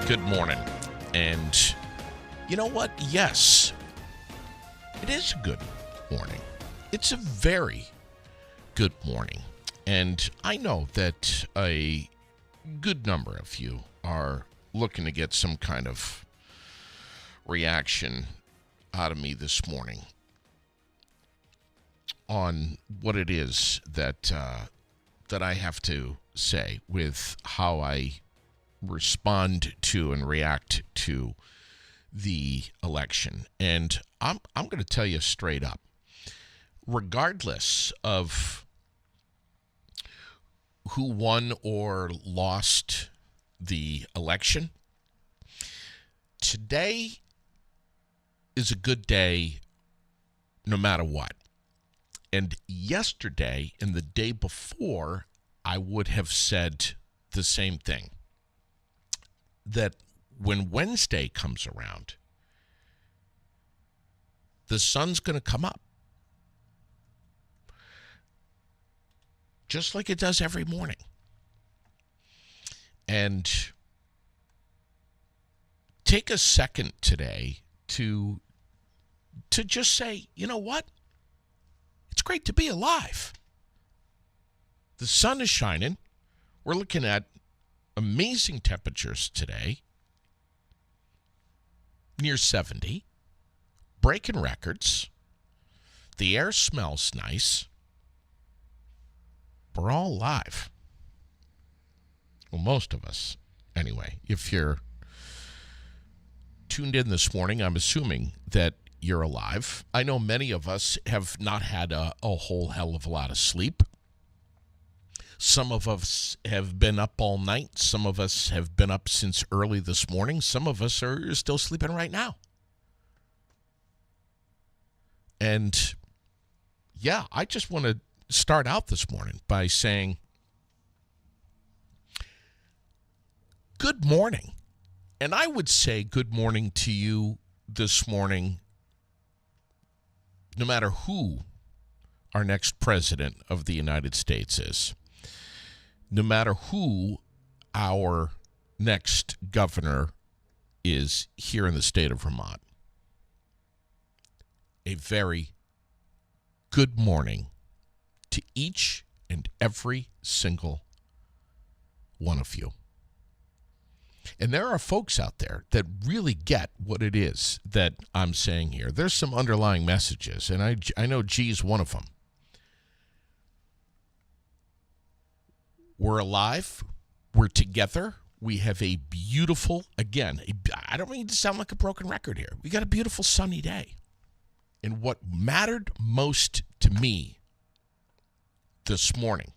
Good morning. And you know what? Yes, it is a good morning. It's a very good morning. And I know that a good number of you are looking to get some kind of reaction out of me this morning on what it is that I have to say with how I respond to and react to the election. And I'm going to tell you straight up, regardless of who won or lost the election, today is a good day no matter what. And yesterday and the day before, I would have said the same thing. That when Wednesday comes around, the sun's going to come up. Just like it does every morning. And take a second today to just say, you know what? It's great to be alive. The sun is shining. We're looking at amazing temperatures today, near 70, breaking records. The air smells nice. We're all alive. Well, most of us. Anyway, if you're tuned in this morning, I'm assuming that you're alive. I know many of us have not had a whole hell of a lot of sleep. Some of us have been up all night. Some of us have been up since early this morning. Some of us are still sleeping right now. And yeah, I just want to start out this morning by saying, good morning. And I would say good morning to you this morning, no matter who our next president of the United States is. No matter who our next governor is here in the state of Vermont. A very good morning to each and every single one of you. And there are folks out there that really get what it is that I'm saying here. There's some underlying messages, and I know G's one of them. We're alive. We're together. We have a beautiful, again, I don't mean to sound like a broken record here. We got a beautiful sunny day. And what mattered most to me this morning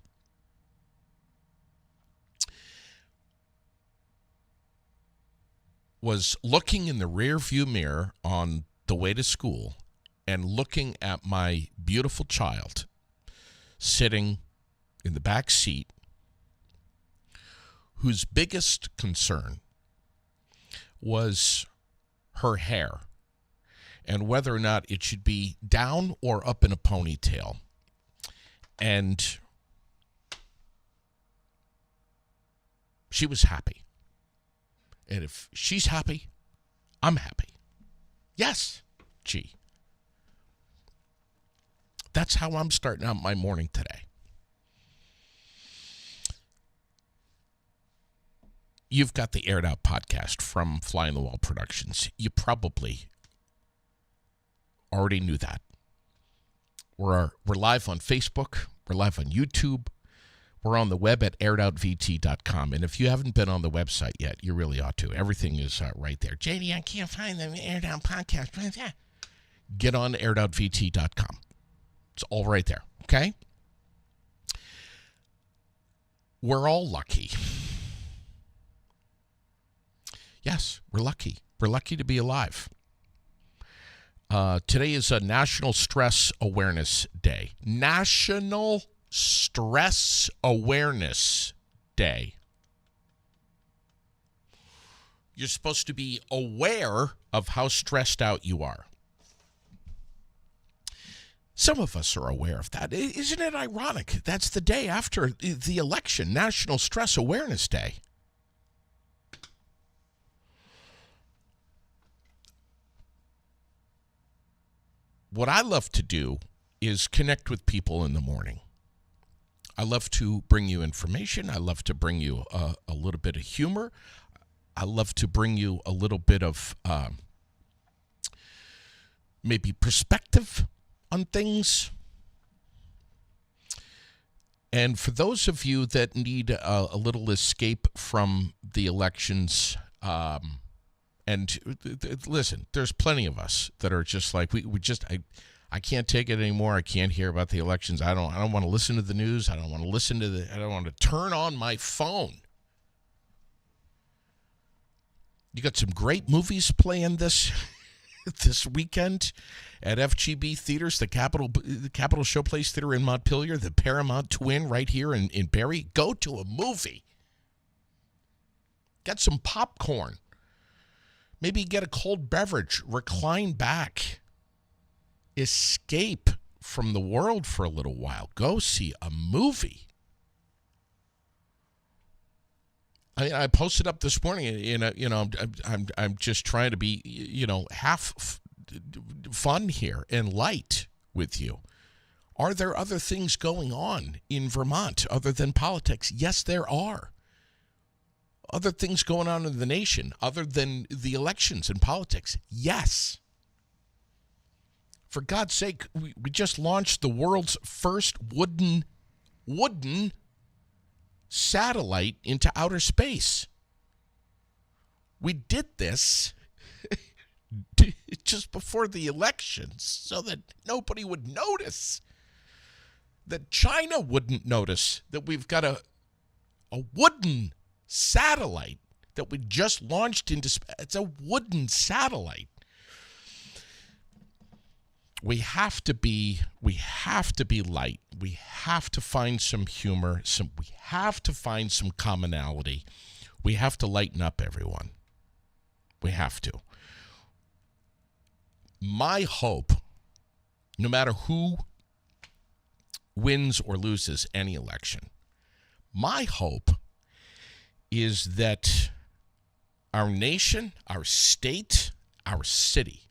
was looking in the rearview mirror on the way to school and looking at my beautiful child sitting in the back seat, whose biggest concern was her hair and whether or not it should be down or up in a ponytail. And she was happy. And if she's happy, I'm happy. Yes, G. That's how I'm starting out my morning today. You've got the Aired Out podcast from Fly on the Wall Productions. You probably already knew that. We're live on Facebook. We're live on YouTube. We're on the web at airedoutvt.com. And if you haven't been on the website yet, you really ought to. Everything is right there. JD, I can't find the Aired Out podcast. Get on airedoutvt.com. It's all right there, okay? We're all lucky. Yes, we're lucky. We're lucky to be alive. Today is a National Stress Awareness Day. National Stress Awareness Day. You're supposed to be aware of how stressed out you are. Some of us are aware of that. Isn't it ironic? That's the day after the election, National Stress Awareness Day. what I love to do is connect with people in the morning. I love to bring you information. I love to bring you a little bit of humor. I love to bring you a little bit of maybe perspective on things. And for those of you that need a little escape from the elections, listen, there's plenty of us that are just like, I can't take it anymore. I can't hear about the elections. I don't want to listen to the news. I don't want to turn on my phone. You got some great movies playing this weekend at FGB Theaters, the Capitol Showplace Theater in Montpelier, the Paramount Twin right here in Barrie. Go to a movie. Get some popcorn. Maybe get a cold beverage. Recline back. Escape from the world for a little while. Go see a movie. I posted up this morning, I'm just trying to be, half fun here and light with you. Are there other things going on in Vermont other than politics? Yes, there are. Other things going on in the nation other than the elections and politics? Yes. For God's sake, we just launched the world's first wooden satellite into outer space. We did this just before the elections so that nobody would notice, that China wouldn't notice that we've got a wooden satellite that we just launched into space. It's a wooden satellite. We have to be light. We have to find some humor. We have to find some commonality. We have to lighten up, everyone. We have to. My hope, no matter who wins or loses any election, my hope is that our nation, our state, our city,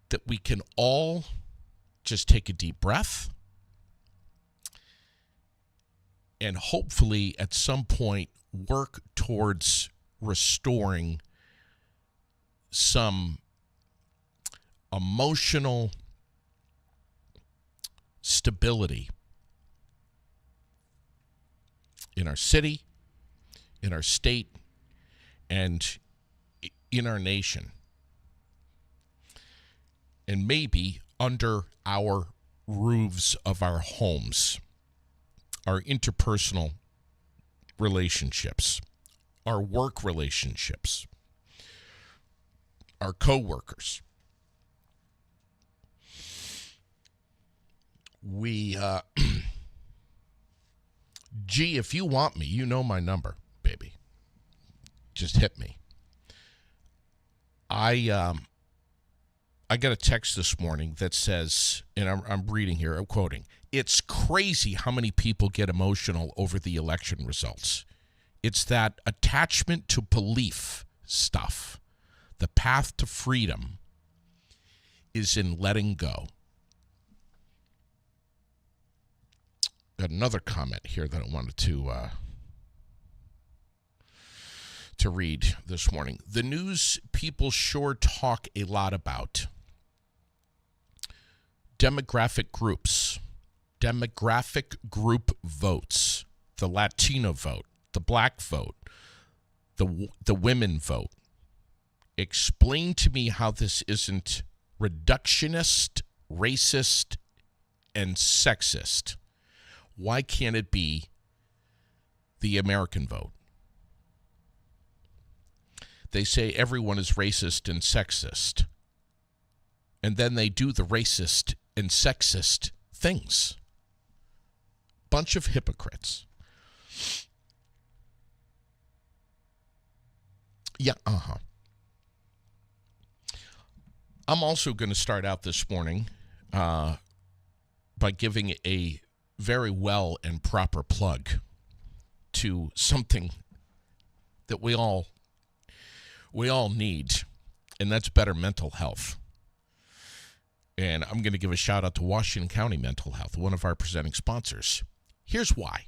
that we can all just take a deep breath and hopefully at some point work towards restoring some emotional stability in our city, in our state, and in our nation. And maybe under our roofs of our homes, our interpersonal relationships, our work relationships, our coworkers. Gee, if you want me, you know my number, baby. Just hit me. I got a text this morning that says, and I'm reading here, I'm quoting, "It's crazy how many people get emotional over the election results. It's that attachment to belief stuff. The path to freedom is in letting go." Got another comment here that I wanted to read this morning. "The news people sure talk a lot about. Demographic group votes, the Latino vote, the black vote, the women vote. Explain to me how this isn't reductionist, racist, and sexist. Why can't it be the American vote? They say everyone is racist and sexist, and then they do the racist and sexist things. Bunch of hypocrites." Yeah, I'm also going to start out this morning by giving a very well and proper plug to something that we all need. and that's better mental health. And I'm going to give a shout out to Washington County Mental Health, one of our presenting sponsors. Here's why.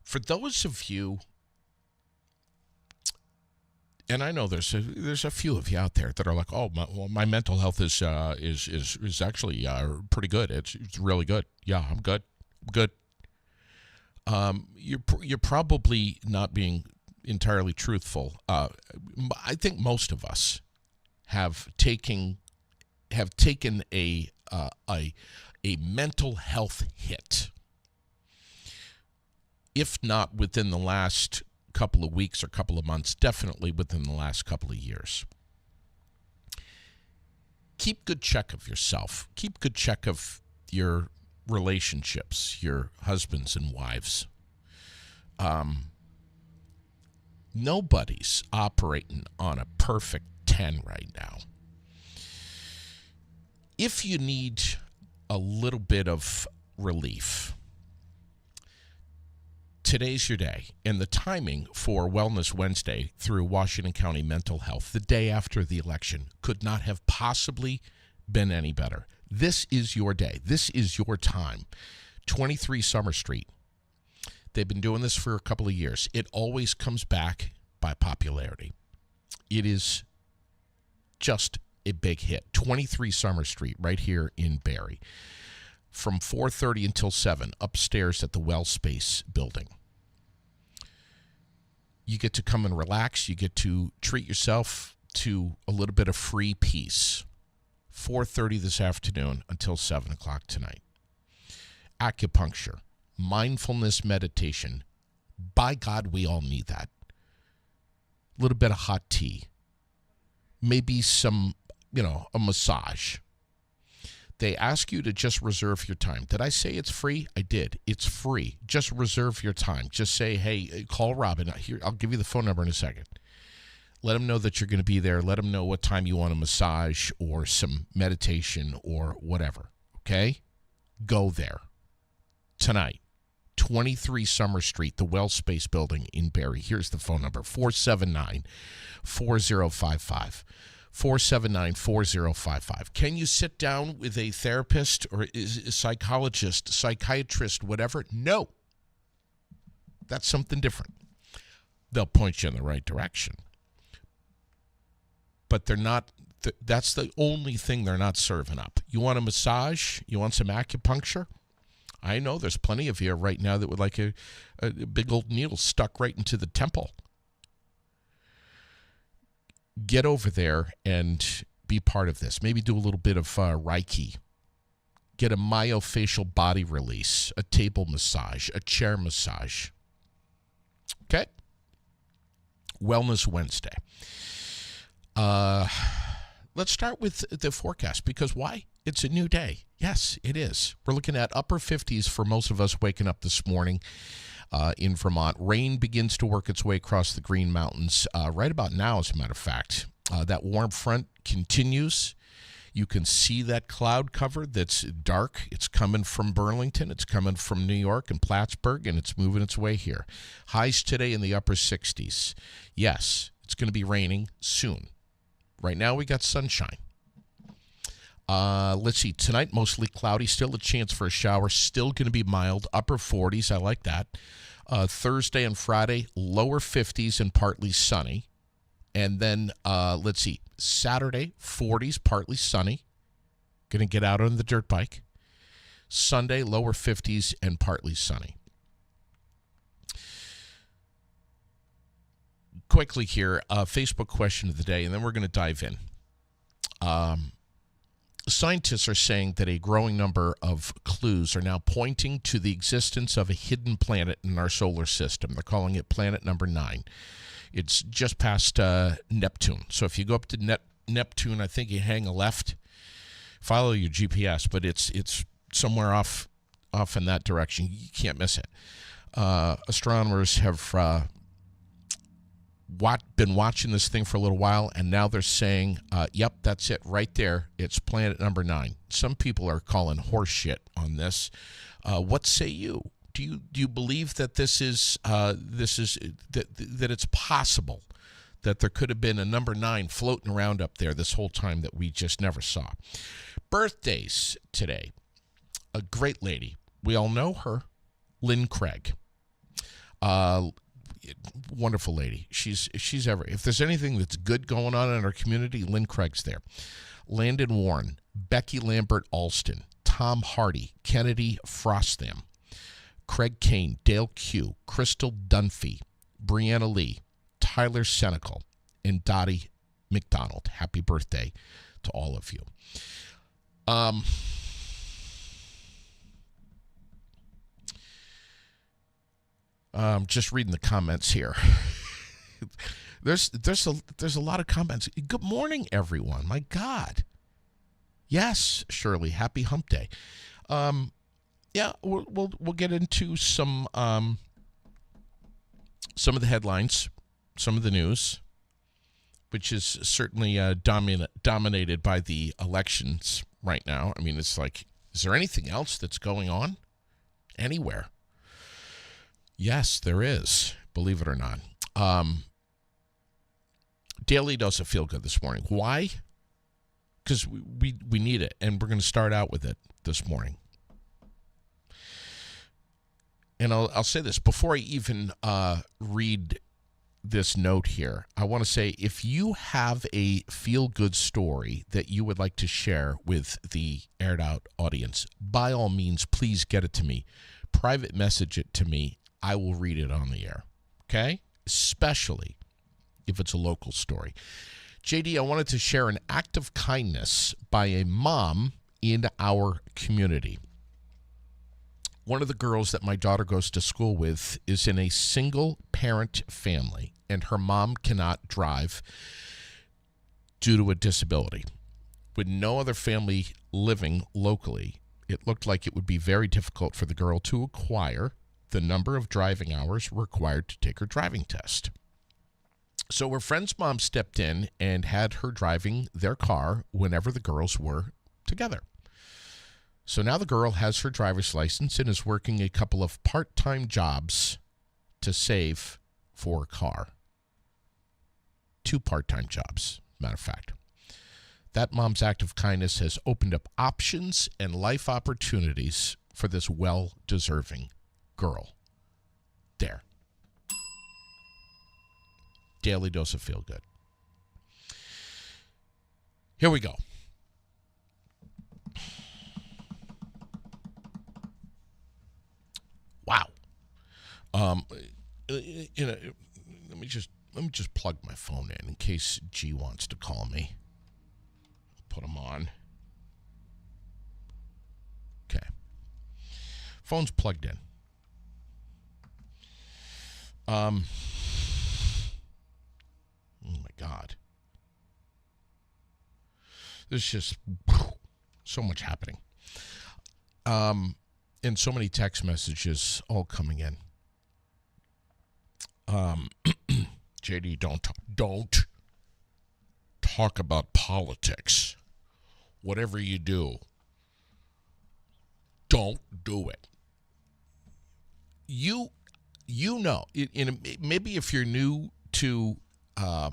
For those of you, and I know there's a few of you out there that are like, oh, my mental health is actually pretty good. It's really good. Yeah, I'm good. You're probably not being entirely truthful. I think most of us have taken a mental health hit, if not within the last couple of weeks or couple of months, definitely within the last couple of years. Keep good check of yourself. Keep good check of your relationships, your husbands and wives. Nobody's operating on a perfect 10 right now. If you need a little bit of relief, today's your day. And the timing for Wellness Wednesday through Washington County Mental Health, the day after the election, could not have possibly been any better. This is your day. This is your time. 23 Summer Street. They've been doing this for a couple of years. It always comes back by popularity. It is just a big hit. 23 Summer Street, right here in Barrie. From 4:30 until 7, upstairs at the Well Space building. You get to come and relax. You get to treat yourself to a little bit of free peace. 4:30 this afternoon until 7 o'clock tonight. Acupuncture, mindfulness meditation. By God, we all need that. A little bit of hot tea. Maybe some, a massage. They ask you to just reserve your time. Did I say it's free? I did. It's free. Just reserve your time. Just say, hey, call Robin. Here, I'll give you the phone number in a second. Let them know that you're going to be there. Let them know what time you want a massage or some meditation or whatever. Okay? Go there. Tonight. 23 Summer Street, the Well Space building in Barrie. Here's the phone number, 479-4055. 479-4055. Can you sit down with a therapist or a psychologist, psychiatrist, whatever? No. That's something different. They'll point you in the right direction. But they're not, that's the only thing they're not serving up. You want a massage? You want some acupuncture? I know there's plenty of you right now that would like a big old needle stuck right into the temple. Get over there and be part of this. Maybe do a little bit of Reiki. Get a myofascial body release, a table massage, a chair massage. Okay? Wellness Wednesday. Let's start with the forecast, because why? It's a new day. Yes, it is. We're looking at upper 50s for most of us waking up this morning in Vermont. Rain begins to work its way across the Green Mountains right about now, as a matter of fact. That warm front continues. You can see that cloud cover that's dark. It's coming from Burlington. It's coming from New York and Plattsburgh, and it's moving its way here. Highs today in the upper 60s. Yes, it's going to be raining soon. Right now we got sunshine. Let's see. Tonight, mostly cloudy. Still a chance for a shower. Still going to be mild. Upper 40s. I like that. Thursday and Friday, lower 50s and partly sunny. And then, let's see. Saturday, 40s, partly sunny. Going to get out on the dirt bike. Sunday, lower 50s and partly sunny. Quickly here, Facebook question of the day, and then we're going to dive in. Scientists are saying that a growing number of clues are now pointing to the existence of a hidden planet in our solar system. They're calling it planet number 9. It's just past Neptune. So if you go up to Neptune, I think you hang a left, follow your GPS, but it's somewhere off in that direction. You can't miss it. Astronomers have been watching this thing for a little while, and now they're saying, yep, that's it right there. It's planet number 9. Some people are calling horse shit on this. What say you? Do you believe that this is that it's possible that there could have been a number 9 floating around up there this whole time that we just never saw. Birthdays today. A great lady. We all know her, Lynn Craig. Wonderful lady. She's if there's anything that's good going on in our community, Lynn Craig's there. Landon Warren, Becky Lambert Alston, Tom Hardy, Kennedy Frostham, Craig Kane, Dale Q, Crystal Dunphy, Brianna Lee, Tyler Senecal, and Dottie McDonald. Happy birthday to all of you. Just reading the comments here. There's a lot of comments. Good morning, everyone. My God. Yes, Shirley. Happy Hump Day. Yeah, we'll get into some of the headlines, some of the news, which is certainly dominated by the elections right now. I mean, it's like, is there anything else that's going on anywhere? Yes, there is, believe it or not. Daily Dose of Feel Good this morning. Why? Because we need it, and we're going to start out with it this morning. And I'll say this before I even read this note here. I want to say, if you have a feel-good story that you would like to share with the Aired Out audience, by all means, please get it to me. Private message it to me. I will read it on the air, okay? Especially if it's a local story. JD, I wanted to share an act of kindness by a mom in our community. One of the girls that my daughter goes to school with is in a single-parent family, and her mom cannot drive due to a disability. With no other family living locally, it looked like it would be very difficult for the girl to acquire the number of driving hours required to take her driving test. So her friend's mom stepped in and had her driving their car whenever the girls were together. So now the girl has her driver's license and is working a couple of part-time jobs to save for a car. 2 part-time jobs, matter of fact. That mom's act of kindness has opened up options and life opportunities for this well-deserving girl. There. Daily Dose of Feel Good. Here we go. Wow. Let me just plug my phone in case G wants to call me. Put him on. Okay. Phone's plugged in. Oh my God. There's just so much happening. And so many text messages all coming in. JD, don't talk about politics. Whatever you do, don't do it. You know, maybe if you're new to the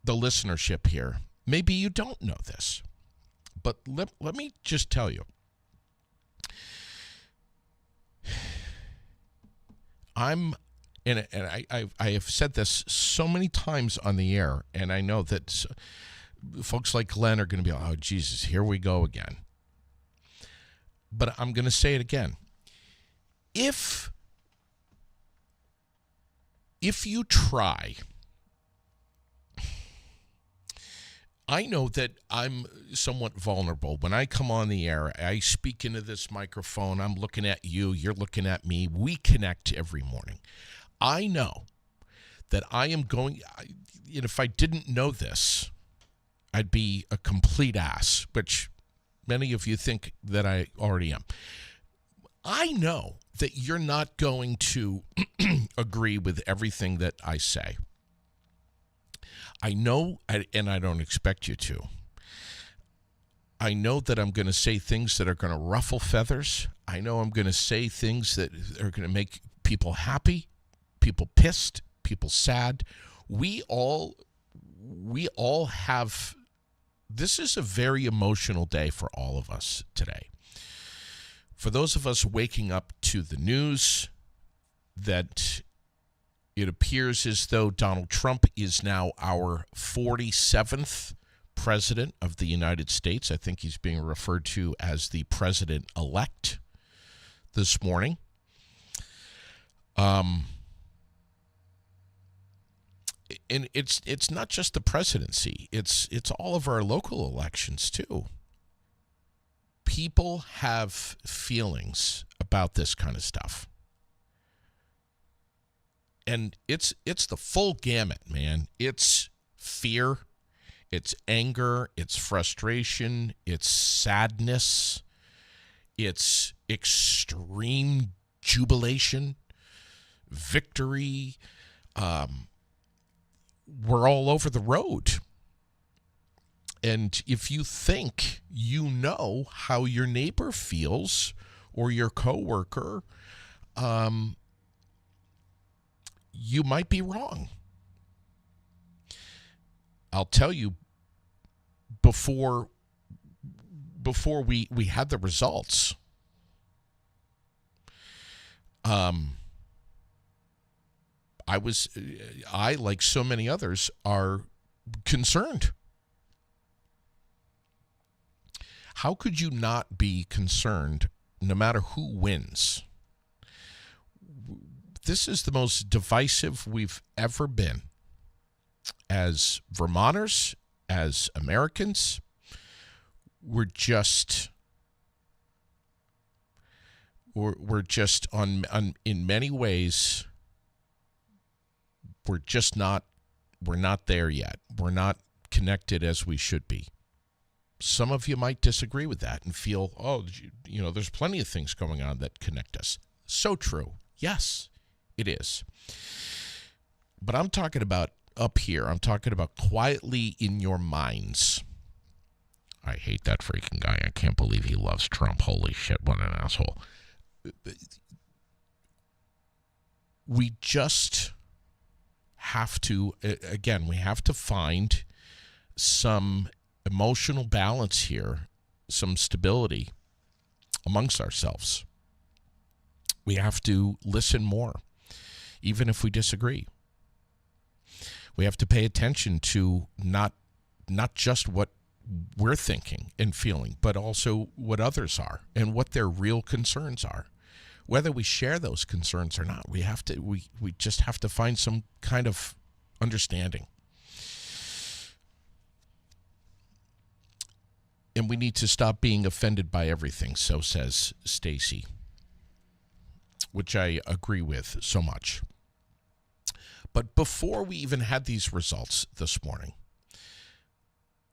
listenership here, maybe you don't know this. But let me just tell you. I have said this so many times on the air, and I know that folks like Glenn are going to be like, oh, Jesus, here we go again. But I'm going to say it again. If you try, I know that I'm somewhat vulnerable. When I come on the air, I speak into this microphone. I'm looking at you. You're looking at me. We connect every morning. I know that I am going, and if I didn't know this, I'd be a complete ass, which many of you think that I already am. I know that you're not going to agree with everything that I say. I know, and I don't expect you to. I know that I'm going to say things that are going to ruffle feathers. I know I'm going to say things that are going to make people happy, people pissed, people sad, we all have, this is a very emotional day for all of us today. For those of us waking up to the news that it appears as though Donald Trump is now our 47th president of the United States. I think he's being referred to as the president-elect this morning. And it's not just the presidency. It's all of our local elections too. People have feelings about this kind of stuff. And it's the full gamut, man. It's fear, it's anger, it's frustration, it's sadness, it's extreme jubilation, victory. We're all over the road. And if you think you know how your neighbor feels or your coworker, you might be wrong. I'll tell you, before we had the results, I, like so many others, are concerned. How could you not be concerned no matter who wins? This is the most divisive we've ever been. As Vermonters, as Americans, we're just on in many ways, we're not there yet. We're not connected as we should be. Some of you might disagree with that and feel, there's plenty of things going on that connect us. So true. Yes, it is. But I'm talking about up here. I'm talking about quietly in your minds. I hate that freaking guy. I can't believe he loves Trump. Holy shit, what an asshole. We just have to, again, we have to find some emotional balance here, some stability amongst ourselves. We have to listen more, even if we disagree. We have to pay attention to not just what we're thinking and feeling, but also what others are and what their real concerns are. Whether we share those concerns or not, we just have to find some kind of understanding. And we need to stop being offended by everything, so says Stacy, which I agree with so much. But before we even had these results this morning,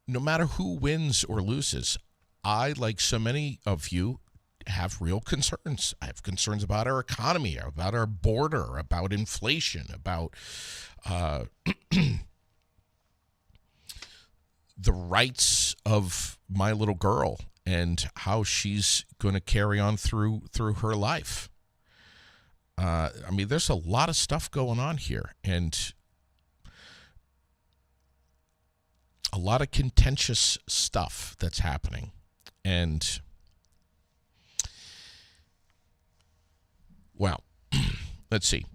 no matter who wins or loses, I, like so many of you, have real concerns. I have concerns about our economy, about our border, about inflation, about the rights of my little girl and how she's going to carry on through her life. There's a lot of stuff going on here, and a lot of contentious stuff that's happening. And, well, let's see.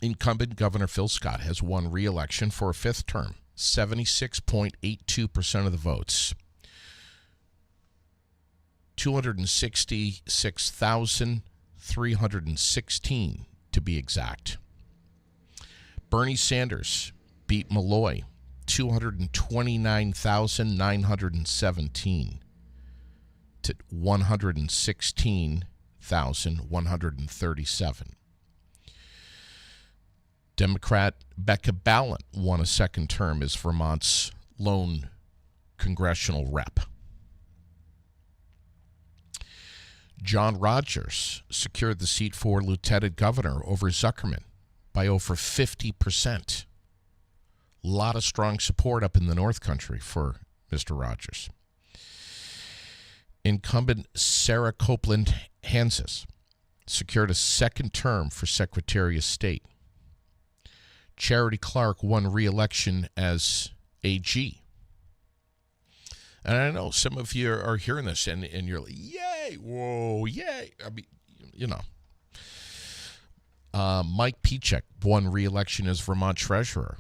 Incumbent Governor Phil Scott has won re-election for a fifth term, 76.82% of the votes. 266,316 to be exact. Bernie Sanders beat Malloy, 229,917 to 116,137. Democrat Becca Balint won a second term as Vermont's lone congressional rep. John Rogers secured the seat for lieutenant governor over Zuckerman by over 50%. A lot of strong support up in the North Country for Mr. Rogers. Incumbent Sarah Copeland Hanses secured a second term for Secretary of State. Charity Clark won re-election as AG. And I know some of you are hearing this and you're like, yay, whoa, yay. I mean, you know. Mike Pichek won re-election as Vermont treasurer.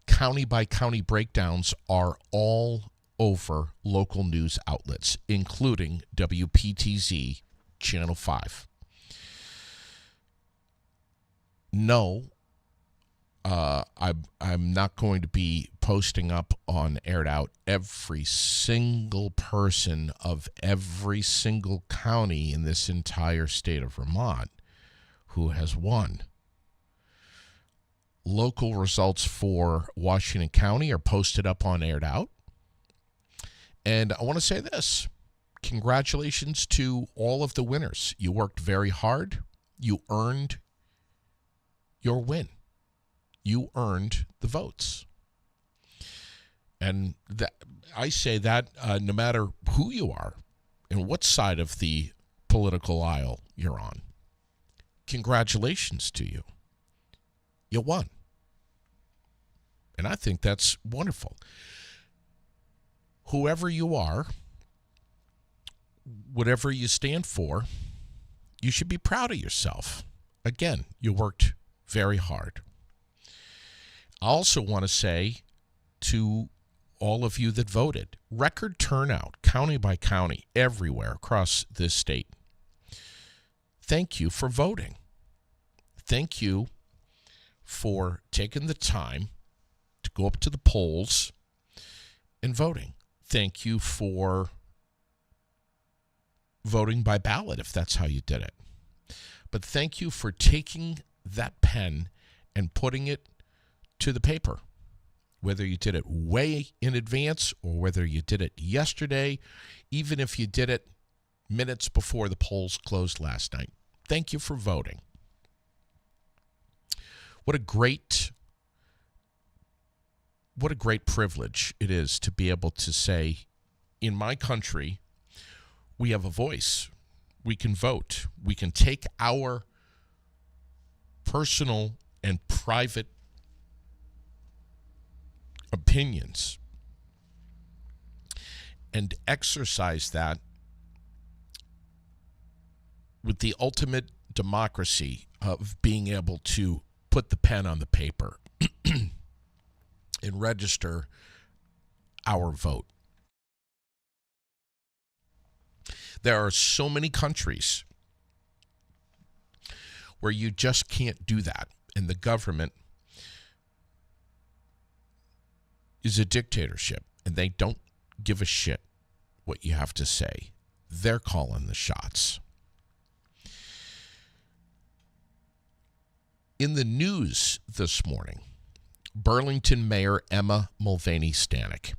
County-by-county breakdowns are all over local news outlets, including WPTZ Channel 5. No, I'm not going to be posting up on Aired Out every single person of every single county in this entire state of Vermont who has won. Local results for Washington County are posted up on Aired Out. And I want to say this. Congratulations to all of the winners. You worked very hard. You earned your win. You earned the votes. And that, I say that no matter who you are and what side of the political aisle you're on, congratulations to you. You won. And I think that's wonderful. Whoever you are, whatever you stand for, you should be proud of yourself. Again, you worked very hard. I also want to say to all of you that voted, record turnout, county by county, everywhere across this state. Thank you for voting. Thank you for taking the time to go up to the polls and voting. Thank you for voting by ballot, if that's how you did it. But thank you for taking that pen and putting it to the paper, whether you did it way in advance or whether you did it yesterday, even if you did it minutes before the polls closed last night. Thank you for voting. What a great privilege it is to be able to say, in my country, we have a voice. We can vote. We can take our personal and private opinions and exercise that with the ultimate democracy of being able to put the pen on the paper and register our vote. There are so many countries where you just can't do that, and the government is a dictatorship, and they don't give a shit what you have to say. They're calling the shots. In the news this morning, Burlington Mayor Emma Mulvaney Stanek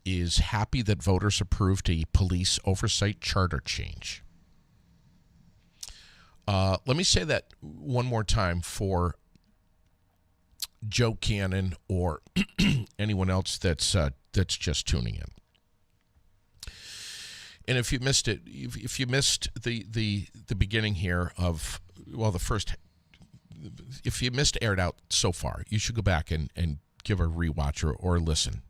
is happy that voters approved a police oversight charter change. Let me say that one more time for Joe Cannon or anyone else that's just tuning in. And if you missed it, if you missed the beginning here of, well, the first, if you missed Aired Out so far, you should go back and give a rewatch or listen.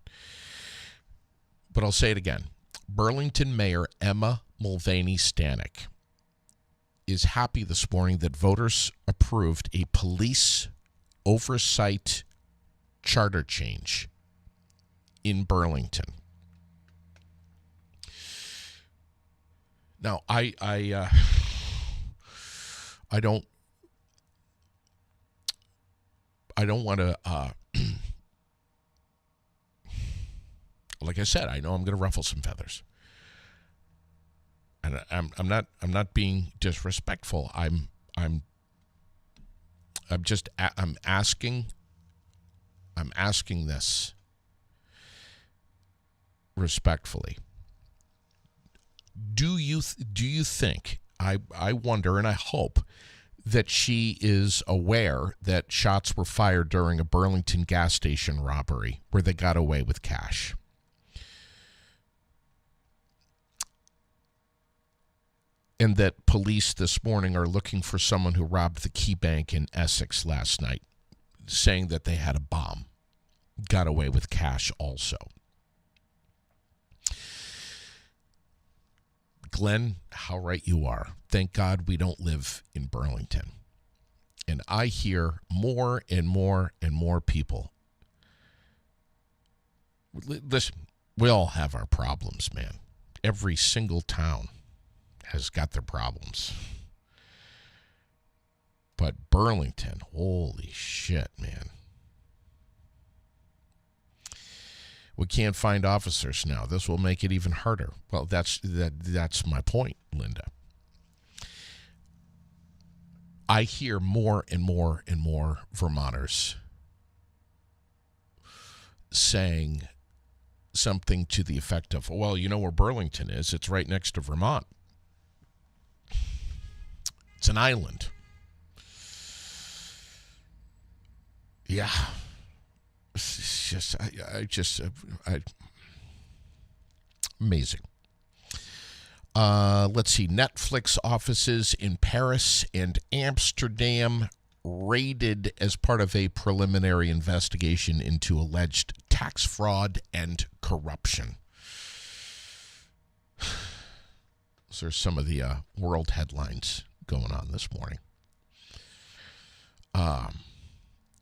But I'll say it again. Burlington Mayor Emma Mulvaney Stanek is happy this morning that voters approved a police oversight charter change in Burlington. Now, I don't want to like I said, I know I'm going to ruffle some feathers. And I'm not being disrespectful. I'm asking this respectfully. Do you think, I wonder and I hope that she is aware that shots were fired during a Burlington gas station robbery where they got away with cash? and that police this morning are looking for someone who robbed the Key Bank in Essex last night, saying that they had a bomb. Got away with cash also. Glenn, how right you are. Thank God we don't live in Burlington. And I hear more and more and more people. Listen, we all have our problems, man. Every single town has got their problems. But Burlington, holy shit, man. We can't find officers now. This will make it even harder. Well, that's my point, Linda. I hear more and more and more Vermonters saying something to the effect of, well, you know where Burlington is? It's right next to Vermont. It's an island. Yeah. It's just, amazing. Let's see. Netflix offices in Paris and Amsterdam raided as part of a preliminary investigation into alleged tax fraud and corruption. So there's some of the world headlines going on this morning.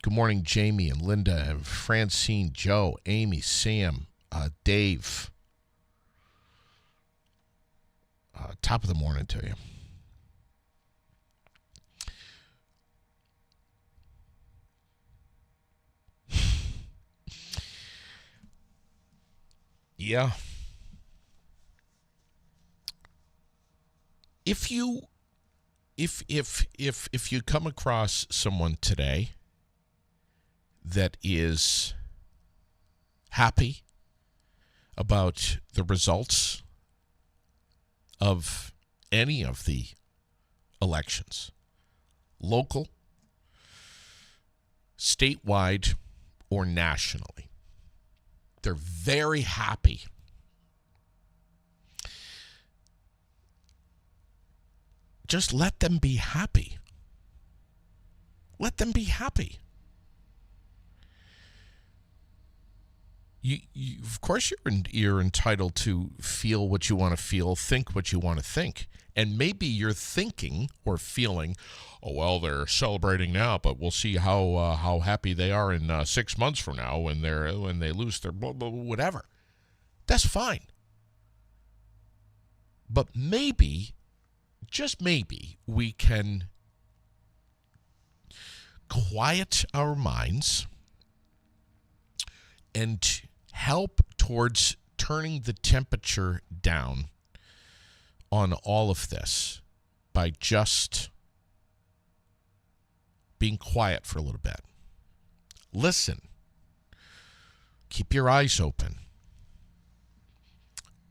Good morning, Jamie and Linda and Francine, Joe, Amy, Sam, Dave. Top of the morning to you. Yeah. If you come across someone today that is happy about the results of any of the elections, local, statewide, or nationally, they're very happy. Just let them be happy. Let them be happy. You of course, you're entitled to feel what you want to feel, think what you want to think. And maybe you're thinking or feeling, oh, well, they're celebrating now, but we'll see how happy they are in 6 months from now when they lose their blah, blah, blah, whatever. That's fine. But maybe, just maybe, we can quiet our minds and help towards turning the temperature down on all of this by just being quiet for a little bit. Listen. Keep your eyes open.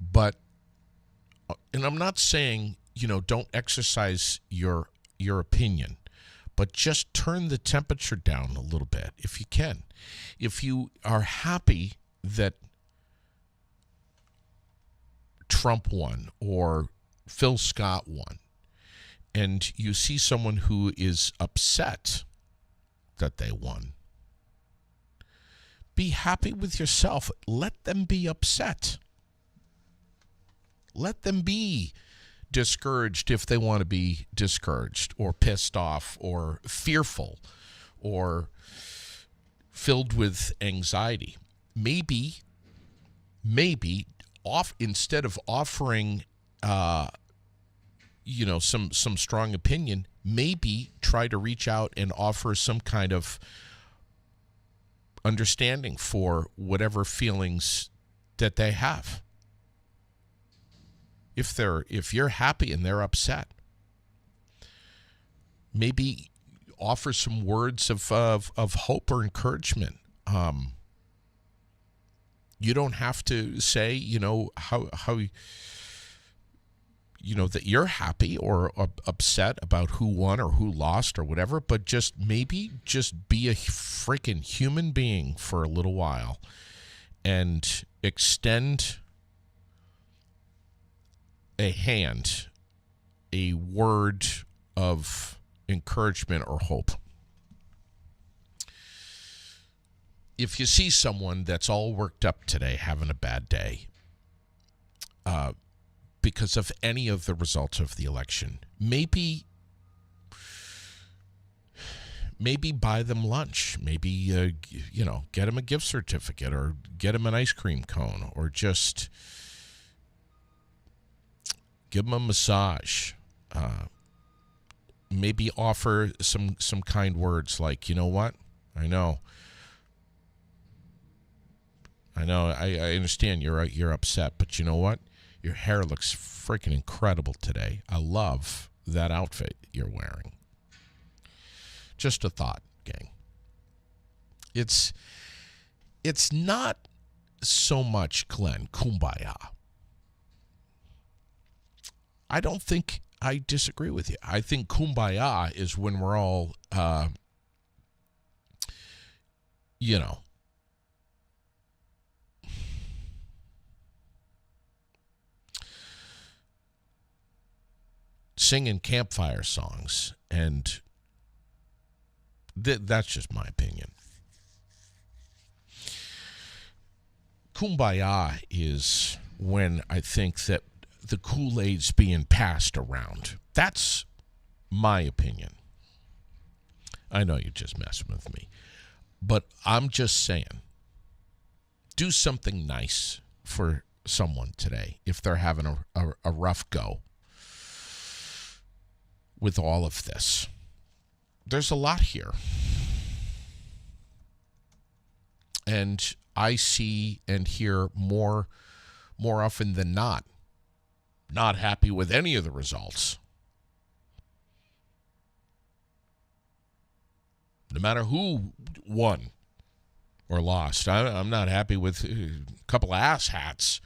But, and I'm not saying, don't exercise your opinion, but just turn the temperature down a little bit if you can. If you are happy that Trump won or Phil Scott won, and you see someone who is upset that they won, be happy with yourself. Let them be upset. Let them be discouraged if they want to be discouraged, or pissed off, or fearful, or filled with anxiety. Maybe instead of offering some strong opinion, maybe try to reach out and offer some kind of understanding for whatever feelings that they have. If you're happy and they're upset, maybe offer some words of hope or encouragement. You don't have to say, how that you're happy or upset about who won or who lost or whatever, but just be a freaking human being for a little while and extend a hand a word of encouragement or hope. If you see someone that's all worked up today, having a bad day, because of any of the results of the election, maybe buy them lunch, maybe, get them a gift certificate or get them an ice cream cone or just give them a massage. Maybe offer some kind words like, you know what? I know, I understand you're upset, but you know what? Your hair looks freaking incredible today. I love that outfit you're wearing. Just a thought, gang. It's not so much, Glenn, kumbaya. I don't think I disagree with you. I think kumbaya is when we're all, singing campfire songs, and that's just my opinion. Kumbaya is when I think that the Kool-Aid's being passed around. That's my opinion. I know you're just messing with me, but I'm just saying, do something nice for someone today if they're having a rough go with all of this. There's a lot here. And I see and hear more often than not happy with any of the results. No matter who won or lost. I'm not happy with a couple of ass hats.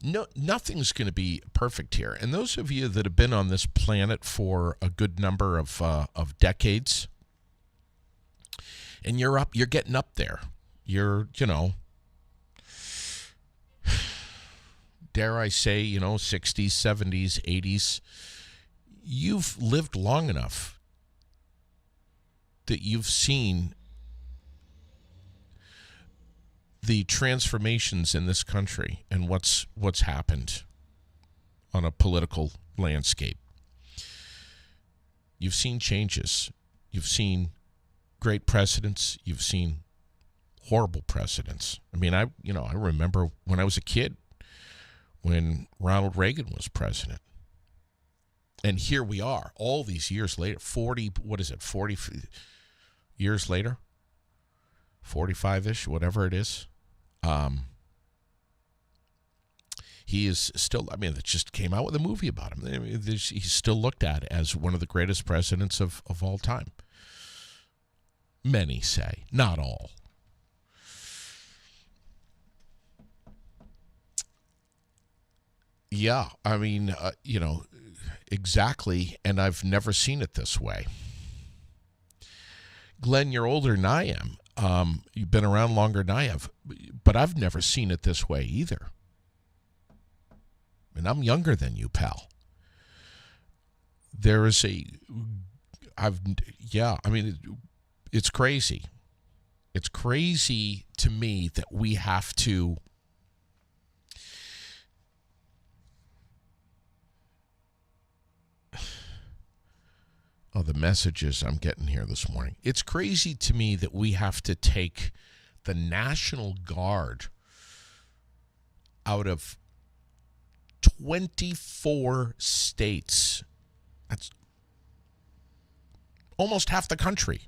No, nothing's going to be perfect here. And those of you that have been on this planet for a good number of decades, and you're getting up there. You're, dare I say, 60s, 70s, 80s. You've lived long enough that you've seen the transformations in this country and what's happened on a political landscape. You've seen changes. You've seen great presidents. You've seen horrible presidents. I mean, I remember when I was a kid when Ronald Reagan was president. And here we are, all these years later, 40 years later? 45-ish, whatever it is. He is still, it just came out with a movie about him. He's still looked at as one of the greatest presidents of all time. Many say, not all. Yeah, exactly, and I've never seen it this way. Glenn, you're older than I am. You've been around longer than I have, but I've never seen it this way either. And I'm younger than you, pal. There is it's crazy. It's crazy to me that we have to the messages I'm getting here this morning. It's crazy to me that we have to take the National Guard out of 24 states. That's almost half the country.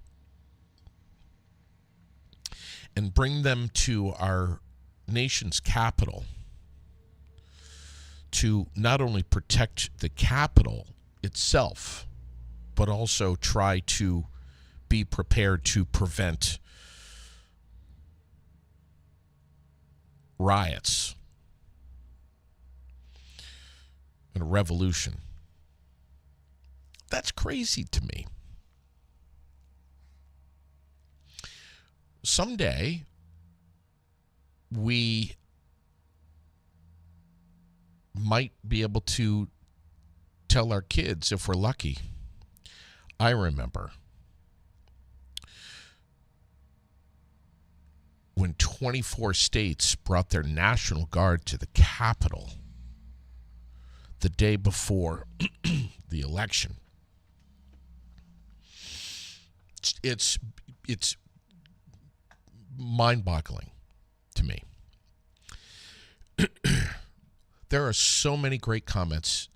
And bring them to our nation's capital to not only protect the capital itself, but also try to be prepared to prevent riots and a revolution. That's crazy to me. Someday, we might be able to tell our kids if we're lucky. I remember when 24 states brought their National Guard to the Capitol the day before the election. It's mind-boggling to me. There are so many great comments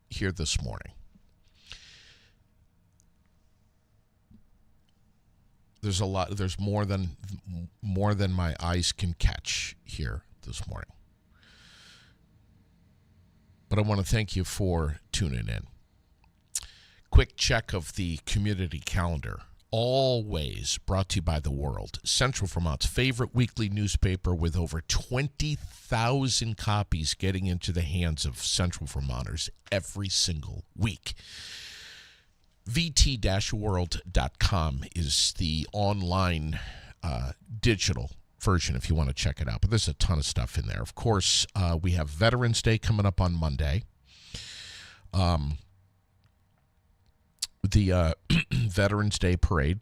here this morning. There's a lot. There's more than my eyes can catch here this morning. But I want to thank you for tuning in. Quick check of the community calendar. Always brought to you by The World, Central Vermont's favorite weekly newspaper, with over 20,000 copies getting into the hands of Central Vermonters every single week. VT-world.com is the online digital version if you want to check it out. But there's a ton of stuff in there. Of course, we have Veterans Day coming up on Monday. The Veterans Day Parade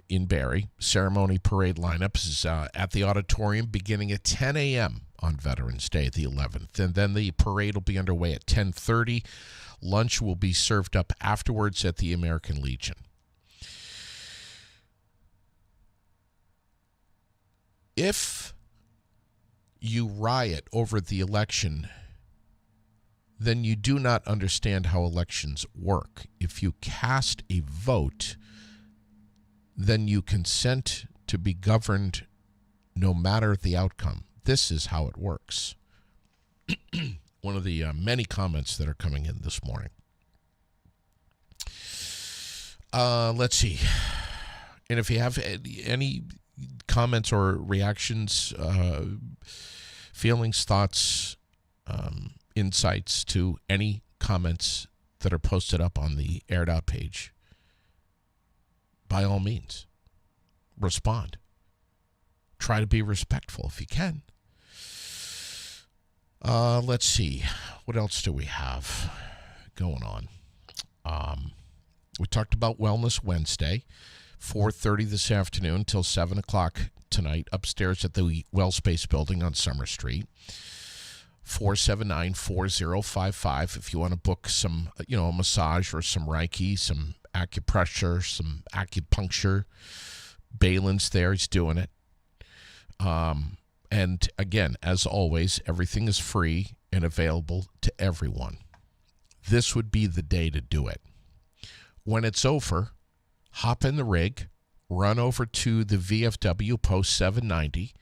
in Barrie. Ceremony parade lineups is at the auditorium beginning at 10 a.m. on Veterans Day, the 11th. And then the parade will be underway at 10:30. Lunch will be served up afterwards at the American Legion. If you riot over the election, then you do not understand how elections work. If you cast a vote, then you consent to be governed no matter the outcome. This is how it works. One of the many comments that are coming in this morning. Let's see. And if you have any comments or reactions, feelings, thoughts, insights to any comments that are posted up on the Aired Out page, by all means, respond. Try to be respectful if you can. Let's see. What else do we have going on? We talked about Wellness Wednesday, 4:30 this afternoon till 7 o'clock tonight, upstairs at the WellSpace building on Summer Street. 479-4055 if you want to book some, a massage or some Reiki, some acupressure, some acupuncture. Balin's there. He's doing it. And again, as always, everything is free and available to everyone. This would be the day to do it. When it's over, hop in the rig, run over to the VFW Post 790,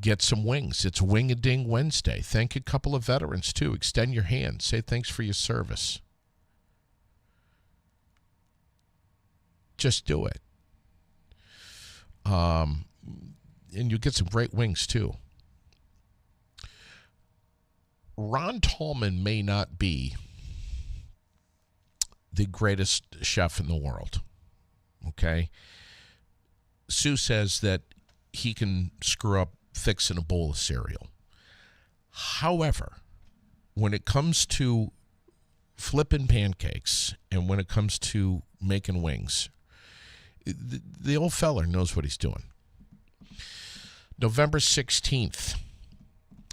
get some wings. It's Wing-a-Ding Wednesday. Thank a couple of veterans, too. Extend your hand. Say thanks for your service. Just do it. And you get some great wings, too. Ron Tallman may not be the greatest chef in the world, okay? Sue says that he can screw up fixing a bowl of cereal. However, when it comes to flipping pancakes and when it comes to making wings, the old feller knows what he's doing. November 16th,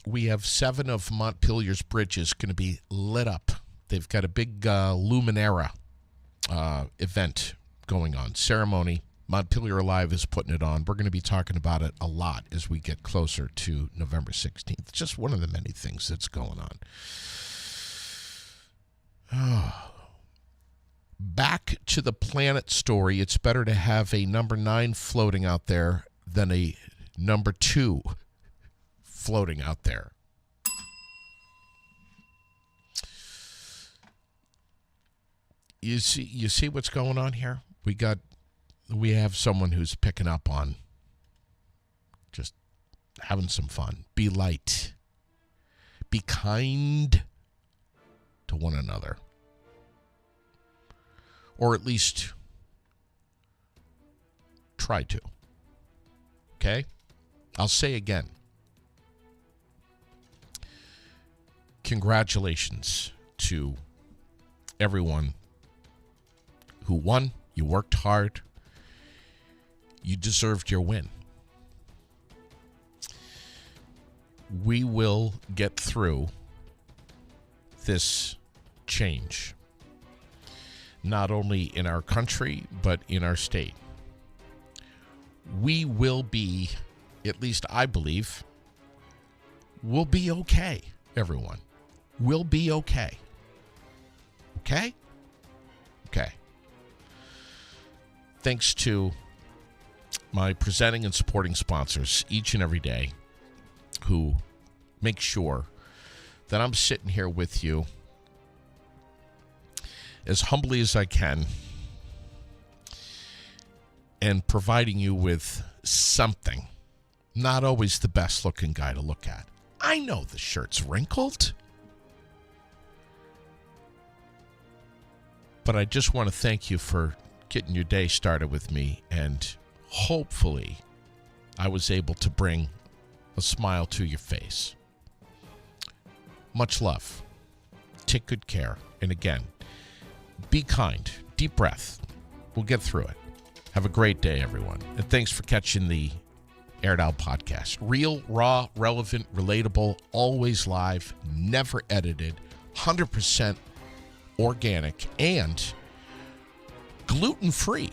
we have 7 of Montpelier's bridges going to be lit up. They've got a big Luminera event going on, ceremony. Montpelier Live is putting it on. We're going to be talking about it a lot as we get closer to November 16th. It's just one of the many things that's going on. Back to the planet story. It's better to have a number 9 floating out there than a number 2 floating out there. You see what's going on here? We have someone who's picking up on just having some fun. Be light. Be kind to one another. Or at least try to. Okay? I'll say again. congratulations to everyone who won. You worked hard. You deserved your win. We will get through this change, not only in our country, but in our state. We will be, at least I believe, we'll be okay, everyone. We'll be okay. Okay? Okay. Thanks to my presenting and supporting sponsors each and every day who make sure that I'm sitting here with you as humbly as I can and providing you with something. Not always the best looking guy to look at. I know the shirt's wrinkled. But I just want to thank you for getting your day started with me, and hopefully I was able to bring a smile to your face. Much love. Take good care. And again, be kind. Deep breath. We'll get through it. Have a great day, everyone. And thanks for catching the Aired Out podcast. Real, raw, relevant, relatable, always live, never edited, 100% organic, and gluten-free.